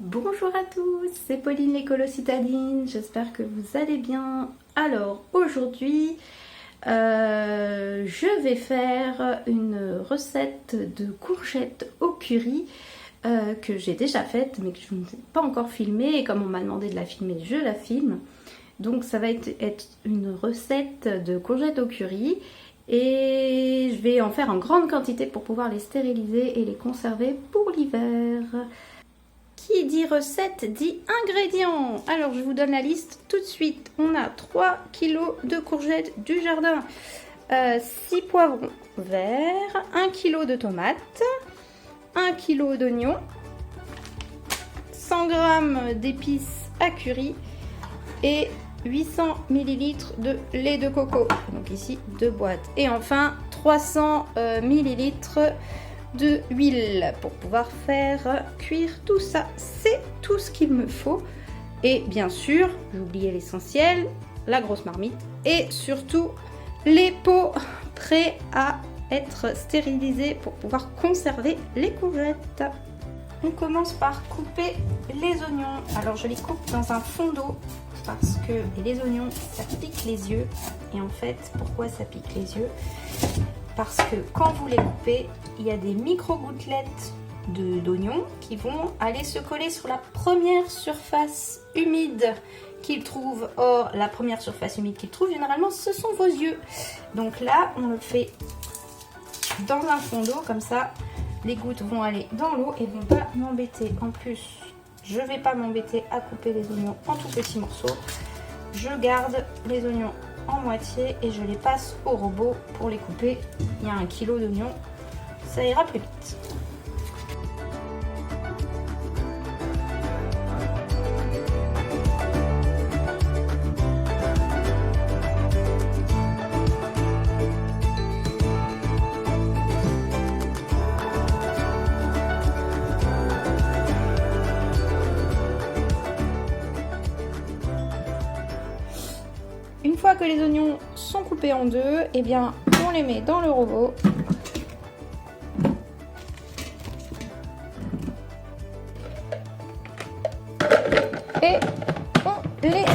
Bonjour à tous, c'est Pauline l'écolo citadine, j'espère que vous allez bien. Alors aujourd'hui, je vais faire une recette de courgettes au curry que j'ai déjà faite mais que je ne ai pas encore filmée, et comme on m'a demandé de la filmer, je la filme. Donc ça va être une recette de courgettes au curry et je vais en faire en grande quantité pour pouvoir les stériliser et les conserver pour l'hiver. Qui dit recette dit ingrédients. Alors je vous donne la liste tout de suite. On a 3 kg de courgettes du jardin, 6 poivrons verts, 1 kg de tomates, 1 kg d'oignons, 100 g d'épices à curry et 800 ml de lait de coco. Donc ici 2 boîtes. Et enfin 300 ml de huile pour pouvoir faire cuire tout ça. C'est tout ce qu'il me faut. Et bien sûr, j'ai oublié l'essentiel, la grosse marmite et surtout les pots prêts à être stérilisés pour pouvoir conserver les courgettes. On commence par couper les oignons. Alors je les coupe dans un fond d'eau parce que les oignons ça pique les yeux. Et en fait, pourquoi ça pique les yeux? Parce que quand vous les coupez, il y a des micro-gouttelettes d'oignons qui vont aller se coller sur la première surface humide qu'ils trouvent. Or, la première surface humide qu'ils trouvent, généralement, ce sont vos yeux. Donc là, on le fait dans un fond d'eau, comme ça, les gouttes vont aller dans l'eau et vont pas m'embêter. En plus, je vais pas m'embêter à couper les oignons en tout petits morceaux. Je garde les oignons en moitié et je les passe au robot pour les couper. Il y a 1 kg d'oignons, ça ira plus vite. Une fois que les oignons sont coupés en deux, eh bien, on les met dans le robot. Et on les émince.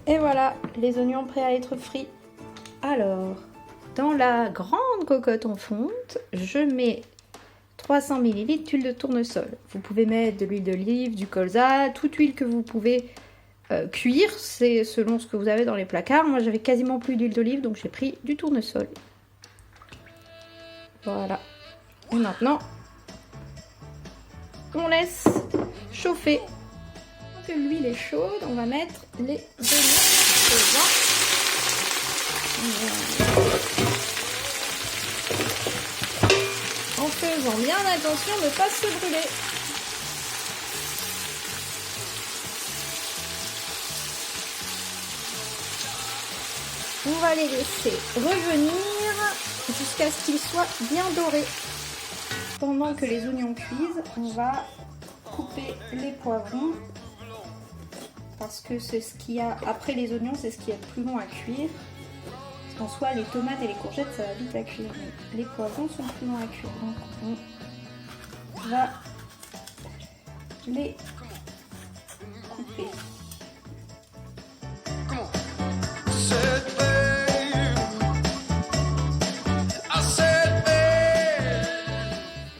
Et voilà, les oignons prêts à être frits. Alors, dans la grande cocotte en fonte, je mets 300 ml d'huile de tournesol. Vous pouvez mettre de l'huile d'olive, du colza, toute huile que vous pouvez cuire, c'est selon ce que vous avez dans les placards. Moi, j'avais quasiment plus d'huile d'olive, donc j'ai pris du tournesol. Voilà. Et maintenant, on laisse chauffer. Que l'huile est chaude, on va mettre les oignons dedans. En faisant bien attention de ne pas se brûler. On va les laisser revenir jusqu'à ce qu'ils soient bien dorés. Pendant que les oignons cuisent, on va couper les poivrons. Parce que c'est ce qu'il y a après les oignons, c'est ce qui est le plus long à cuire. En soi, les tomates et les courgettes, ça va vite à cuire. Mais les poivrons sont plus longs à cuire. Donc on va les couper.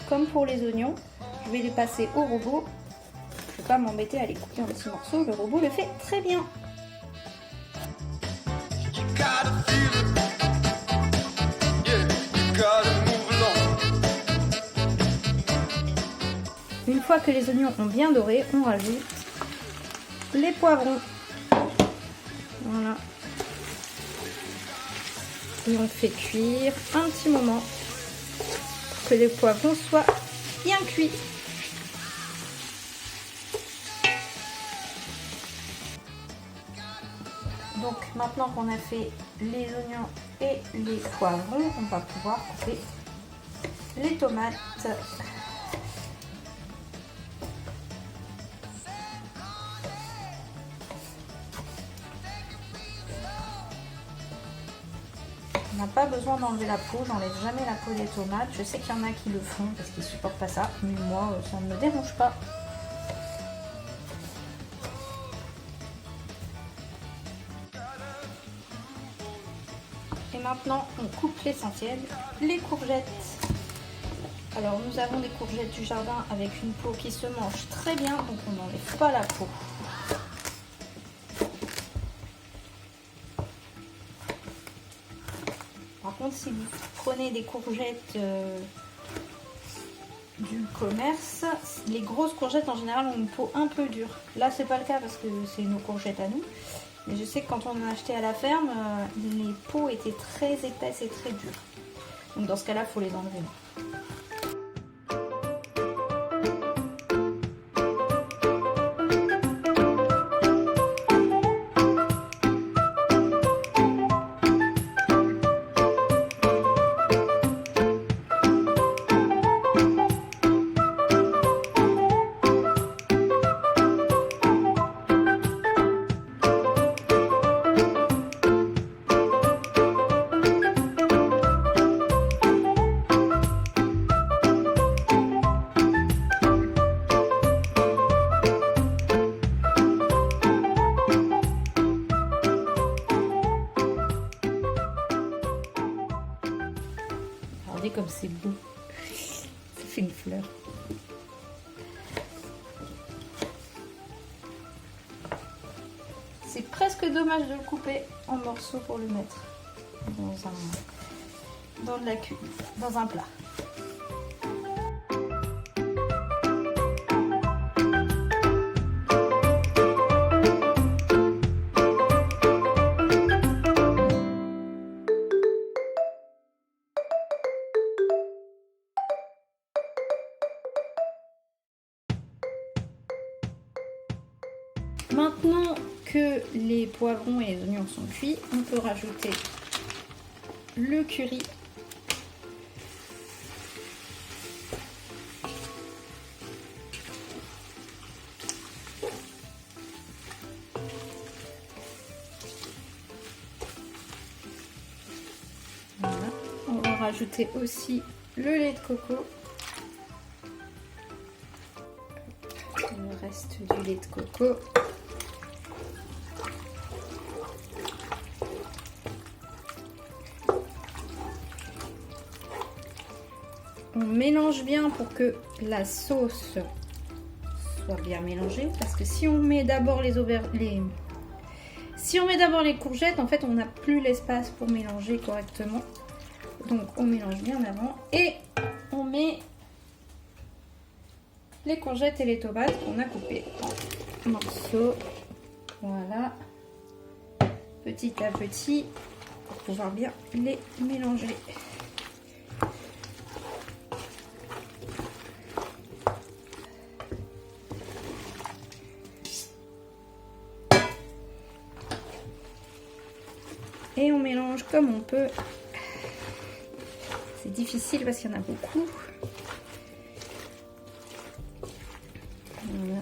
Comme pour les oignons, je vais les passer au robot. Je ne vais pas m'embêter à les couper en petits morceaux, le robot le fait très bien. Une fois que les oignons ont bien doré, on rajoute les poivrons. Voilà. Et on fait cuire un petit moment pour que les poivrons soient bien cuits. Donc maintenant qu'on a fait les oignons et les poivrons, on va pouvoir couper les tomates. On n'a pas besoin d'enlever la peau, j'enlève jamais la peau des tomates. Je sais qu'il y en a qui le font parce qu'ils supportent pas ça, mais moi ça ne me dérange pas. Et maintenant on coupe l'essentiel, les courgettes. Alors nous avons des courgettes du jardin avec une peau qui se mange très bien, donc on n'enlève pas la peau. Par contre, si vous prenez des courgettes du commerce, les grosses courgettes en général ont une peau un peu dure. Là, c'est pas le cas parce que c'est nos courgettes à nous. Mais je sais que quand on en a acheté à la ferme, les peaux étaient très épaisses et très dures. Donc dans ce cas-là, il faut les enlever. Regardez comme c'est beau. Ça fait une fleur. C'est presque dommage de le couper en morceaux pour le mettre dans un plat. Maintenant que les poivrons et les oignons sont cuits, on peut rajouter le curry. Voilà. On va rajouter aussi le lait de coco. Le reste du lait de coco. On mélange bien pour que la sauce soit bien mélangée, parce que si on met d'abord les courgettes, en fait on n'a plus l'espace pour mélanger correctement. Donc on mélange bien avant et on met les courgettes et les tomates qu'on a coupées en morceaux. Voilà, petit à petit pour pouvoir bien les mélanger. Et on mélange comme on peut. C'est difficile parce qu'il y en a beaucoup. Voilà.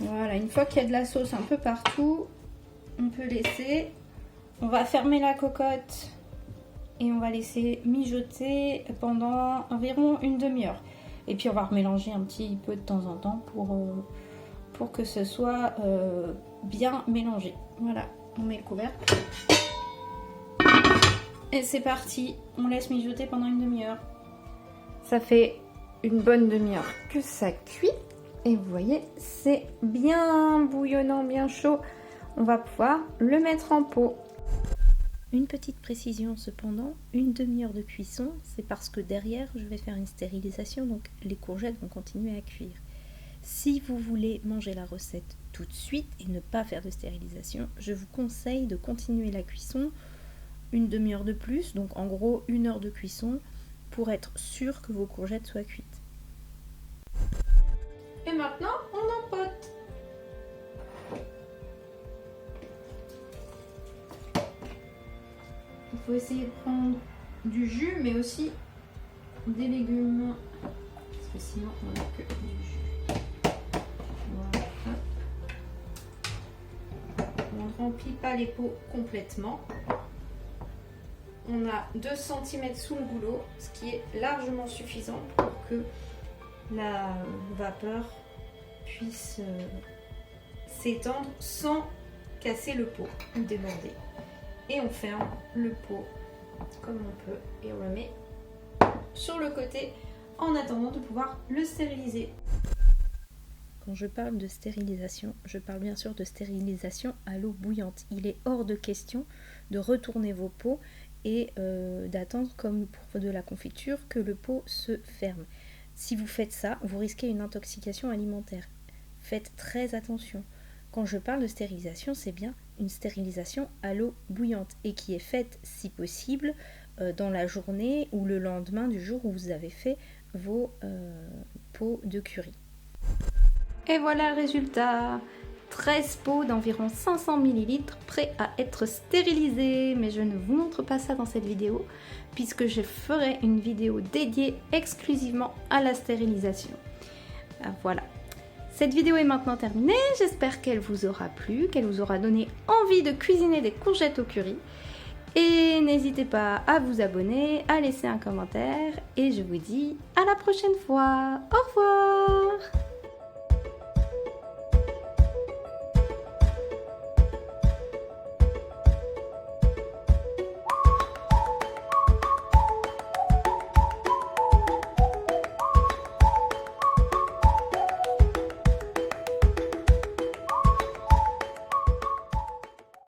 Voilà, une fois qu'il y a de la sauce un peu partout, on peut laisser. On va fermer la cocotte et on va laisser mijoter pendant environ une demi-heure. Et puis on va remélanger un petit peu de temps en temps pour que ce soit bien mélangé. Voilà, on met le couvercle. Et c'est parti, on laisse mijoter pendant une demi-heure. Ça fait une bonne demi-heure que ça cuit. Et vous voyez, c'est bien bouillonnant, bien chaud. On va pouvoir le mettre en pot. Une petite précision cependant, une demi-heure de cuisson, c'est parce que derrière je vais faire une stérilisation, donc les courgettes vont continuer à cuire. Si vous voulez manger la recette tout de suite et ne pas faire de stérilisation, je vous conseille de continuer la cuisson une demi-heure de plus, donc en gros 1 heure de cuisson pour être sûr que vos courgettes soient cuites. maintenant, on empote. Il faut essayer de prendre du jus, mais aussi des légumes. Parce que sinon, on n'a que du jus. Voilà. On ne remplit pas les pots complètement. On a 2 cm sous le goulot, ce qui est largement suffisant pour que la vapeur puisse s'étendre sans casser le pot ou déborder. Et on ferme le pot comme on peut et on le met sur le côté en attendant de pouvoir le stériliser. Quand je parle de stérilisation, je parle bien sûr de stérilisation à l'eau bouillante. Il est hors de question de retourner vos pots et d'attendre comme pour de la confiture que le pot se ferme. Si vous faites ça, vous risquez une intoxication alimentaire. Faites très attention. Quand je parle de stérilisation, c'est bien une stérilisation à l'eau bouillante et qui est faite, si possible, dans la journée ou le lendemain du jour où vous avez fait vos pots de curry. Et voilà le résultat. 13 pots d'environ 500 ml prêts à être stérilisés. Mais je ne vous montre pas ça dans cette vidéo puisque je ferai une vidéo dédiée exclusivement à la stérilisation. Voilà. Cette vidéo est maintenant terminée. J'espère qu'elle vous aura plu, qu'elle vous aura donné envie de cuisiner des courgettes au curry. Et n'hésitez pas à vous abonner, à laisser un commentaire. Et je vous dis à la prochaine fois. Au revoir!